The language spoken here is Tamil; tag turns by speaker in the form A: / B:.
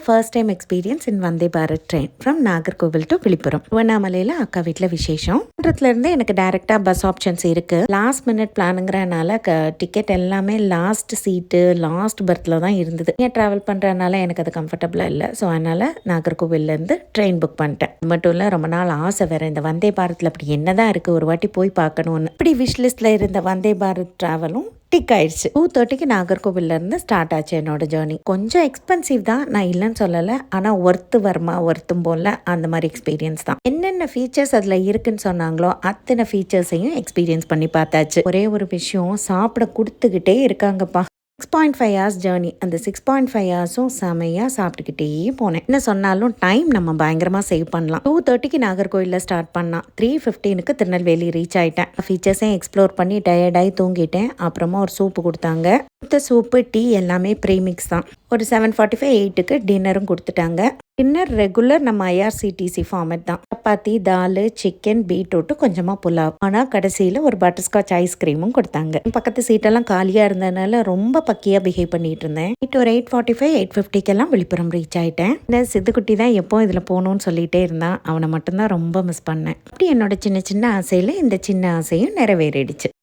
A: First time experience in Vande Bharat train from Nagercoil to Villupuram. திருவண்ணாமலையில் அக்கா வீட்டில் விசேஷம். இருந்து எனக்கு டைரெக்டாக பஸ் ஆப்ஷன்ஸ் இருக்குது. லாஸ்ட் மினிட் பிளானுங்கிறனால டிக்கெட் எல்லாமே லாஸ்ட் சீட்டு லாஸ்ட் பர்த்தில் தான் இருந்தது. ஏன் ட்ராவல் பண்ணுறதுனால எனக்கு அது கம்ஃபர்டபுளாக இல்லை. ஸோ அதனால் நாகர்கோவிலேருந்து ட்ரெயின் புக் பண்ணிட்டேன். அது மட்டும் இல்லை, ரொம்ப நாள் ஆசை வேறு இந்த வந்தே பாரத்தில் அப்படி என்ன தான் இருக்குது, ஒரு வாட்டி போய் பார்க்கணுன்னு. இப்படி விஷ் லிஸ்ட்டில் இருந்த வந்தே பாரத் ட்ராவலும் டிக் ஆயிடுச்சு. 2:30 நாகர்கோவிலேருந்து ஸ்டார்ட் ஆச்சு என்னோட ஜேர்னி. கொஞ்சம் எக்ஸ்பென்சிவ் தான், நான் இல்லைன்னு சொல்லலை. ஆனால் ஒர்த்தும் போல அந்த மாதிரி எக்ஸ்பீரியன்ஸ் தான். என்னென்ன ஃபீச்சர்ஸ் அதில் இருக்குன்னு சொன்னாங்களோ அத்தனை ஃபீச்சர்ஸையும் எக்ஸ்பீரியன்ஸ் பண்ணி பார்த்தாச்சு. ஒரே ஒரு விஷயம், சாப்பிட கொடுத்துக்கிட்டே இருக்காங்கப்பா. 6.5 hours ஜேர்னி. அந்த 6.5 ஹவர்ஸும் செமையாக சாப்பிட்டுக்கிட்டே போனேன். என்ன சொன்னாலும் டைம் நம்ம பயங்கரமாக சேவ் பண்ணலாம். 2:30 நாகர்கோவிலில் ஸ்டார்ட் பண்ணால் 3:15 திருநெல்வேலி ரீச் ஆகிட்டேன். ஃபீச்சர்ஸையும் எக்ஸ்ப்ளோர் பண்ணி டயர்டாகி தூங்கிட்டேன். அப்புறமா ஒரு சூப்பு கொடுத்தாங்க. சூப்பு டீ எல்லாமே ப்ரீமிக்ஸ் தான். ஒரு 7:45 8க்கு டின்னரும் கொடுத்துட்டாங்க. டின்னர் ரெகுலர் நம்ம IRCTC ஃபார்மேட் தான். சப்பாத்தி, தால், சிக்கன், பீட்ரூட்டு, கொஞ்சமாக புலாவ். ஆனால் கடைசியில் ஒரு பட்டர்ஸ்காட்ச் ஐஸ்கிரீமும் கொடுத்தாங்க. பக்கத்து சீட்டெல்லாம் காலியாக இருந்ததுனால ரொம்ப பக்கியாக பிஹேவ் பண்ணிட்டு இருந்தேன். ஒரு 8:45 8:50 விழுப்புரம் ரீச் ஆகிட்டேன். இந்த சித்துக்குட்டி தான் எப்போ இதில் போகணும்னு சொல்லிகிட்டே இருந்தான். அவனை மட்டும்தான் ரொம்ப மிஸ் பண்ணேன். அப்படி என்னோட சின்ன சின்ன ஆசையில் இந்த சின்ன ஆசையும் நிறைவேறிடுச்சு.